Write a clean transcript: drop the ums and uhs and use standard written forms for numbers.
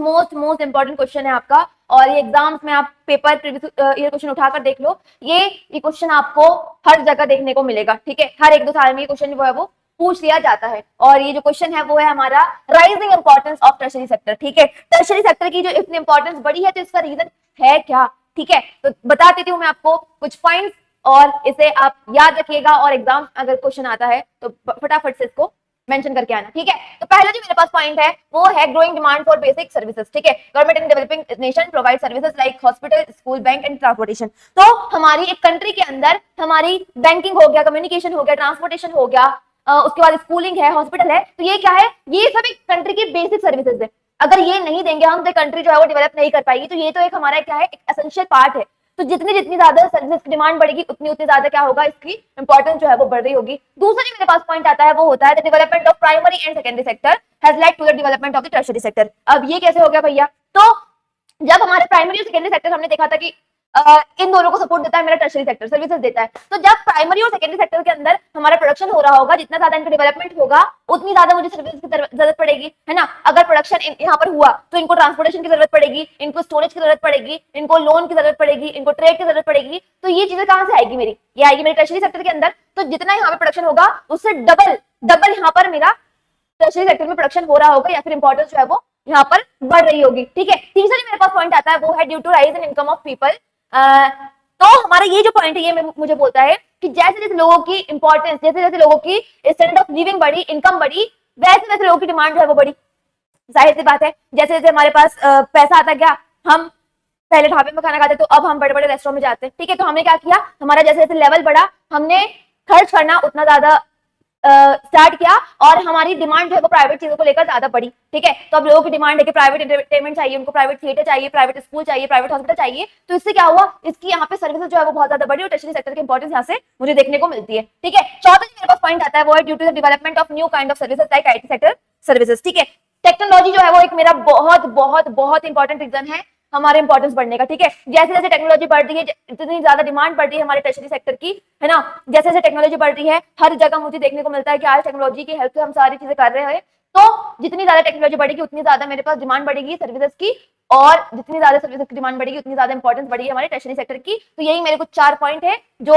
Most most important question है आपका, और ये एग्जाम्स में आप पेपर प्रीवियस ईयर क्वेश्चन उठाकर देख लो, ये क्वेश्चन आपको हर जगह देखने को मिलेगा, ठीक है। हर 1-2 साल में ये क्वेश्चन वो है वो पूछ लिया जाता है। और ये जो क्वेश्चन है वो है हमारा rising importance of tertiary sector, ठीक है। टर्शरी सेक्टर की जो इतनी इंपॉर्टेंस बढ़ी है तो इसका रीजन है क्या, ठीक है। तो बता देती हूँ मैं आपको कुछ पॉइंट्स, और इसे आप याद रखिएगा, और एग्जाम अगर क्वेश्चन आता है तो फटाफट से इसको मेंशन करके आना, ठीक है। तो पहला जो मेरे पास पॉइंट है वो है growing demand for basic services, ठीक है। Government in developing nation provide services like hospital, school, bank and transportation. तो हमारी एक कंट्री के अंदर हमारी बैंकिंग हो गया, कम्युनिकेशन हो गया, ट्रांसपोर्टेशन हो गया, उसके बाद स्कूलिंग है, हॉस्पिटल है, तो ये क्या है, ये सब एक कंट्री की बेसिक सर्विसेज है। अगर ये नहीं देंगे हम तो कंट्री जो है वो डेवलप नहीं कर पाएगी। तो ये तो एक हमारा क्या है, एक एसेंशियल पार्ट है। तो जितनी जितनी ज्यादा सर्विसेज की डिमांड बढ़ेगी उतनी उतनी ज्यादा क्या होगा, इसकी इंपॉर्टेंस जो है वो बढ़ रही होगी। दूसरा जो मेरे पास पॉइंट आता है वो होता है the development of primary and secondary sector has led to the development of the tertiary sector. अब ये कैसे हो गया भैया, तो जब हमारे प्राइमरी और सेकेंडरी सेक्टर हमने देखा था कि इन दोनों को सपोर्ट देता है मेरा टर्शरी सेक्टर, सर्विसेज देता है। तो जब प्राइमरी और सेकेंडरी सेक्टर के अंदर हमारा प्रोडक्शन हो रहा होगा, जितना ज्यादा इनका डेवलपमेंट होगा उतनी ज्यादा मुझे सर्विसेज की जरूरत पड़ेगी, है ना। अगर प्रोडक्शन यहाँ पर हुआ तो इनको ट्रांसपोर्टेशन की जरूरत पड़ेगी, इनको स्टोरेज की जरूरत पड़ेगी, इनको लोन की जरूरत पड़ेगी, इनको ट्रेड की जरूरत पड़ेगी। तो ये चीजें कहाँ से आएगी मेरी, ये आएगी मेरे टर्शरी सेक्टर के अंदर। तो जितना यहाँ पे प्रोडक्शन होगा उससे डबल यहाँ पर मेरा टर्शरी सेक्टर में प्रोडक्शन हो रहा होगा, या फिर इंपॉर्टेंस जो है वो यहाँ पर बढ़ रही होगी, ठीक है। तीसरा जो मेरे पास पॉइंट आता है वो है due to rise in income of people. तो हमारा ये जो पॉइंट है ये मुझे बोलता है कि जैसे जैसे लोगों की इंपॉर्टेंस, जैसे जैसे लोगों की स्टैंडर्ड ऑफ लिविंग बढ़ी, इनकम बढ़ी, वैसे वैसे लोगों की डिमांड जो है वो बढ़ी। जाहिर सी बात है, जैसे जैसे हमारे पास पैसा आता गया, हम पहले ढाबे में खाना खाते तो अब हम बड़े बड़े रेस्टोरेंट में जाते हैं, ठीक है। तो हमने क्या किया, हमारा जैसे जैसे लेवल बढ़ा हमने खर्च करना उतना ज्यादा स्टार्ट किया, और हमारी डिमांड जो है वो प्राइवेट चीजों को लेकर ज्यादा बढ़ी, ठीक है। तो अब लोगों की डिमांड है कि प्राइवेट एंटरटेनमेंट चाहिए, उनको प्राइवेट थिएटर चाहिए, प्राइवेट स्कूल चाहिए, प्राइवेट हॉस्पिटल चाहिए। तो इससे क्या हुआ, इसकी यहाँ पे सर्विसेज जो है वो बहुत ज्यादा बढ़ी, और टर्शरी सेक्टर की इंपॉर्टेंस यहाँ से मुझे देखने को मिलती है, ठीक है। चौथा जो मेरे पास पॉइंट आता है वो है due to the development of new kind of services like IT sector services, ठीक है। टेक्नोलॉजी जो है वो एक मेरा बहुत बहुत बहुत इंपॉर्टेंट रीजन है हमारे इंपॉर्टेंस बढ़ने का, ठीक है। जैसे जैसे टेक्नोलॉजी बढ़ रही है, इतनी ज्यादा डिमांड बढ़ रही है हमारे टर्शरी सेक्टर की, है ना। जैसे जैसे टेक्नोलॉजी बढ़ रही है हर जगह मुझे देखने को मिलता है कि आज टेक्नोलॉजी की हेल्प से हम सारी चीजें कर रहे हैं। तो जितनी ज्यादा टेक्नोलॉजी बढ़ेगी उतनी ज्यादा मेरे पास डिमांड बढ़ेगी सर्विसेज की, और जितनी ज्यादा सर्विसेज की डिमांड बढ़ेगी उतनी ज्यादा इंपॉर्टेंस बढ़ेगी हमारे टर्शरी सेक्टर की। तो यही मेरे कुछ 4 पॉइंट है जो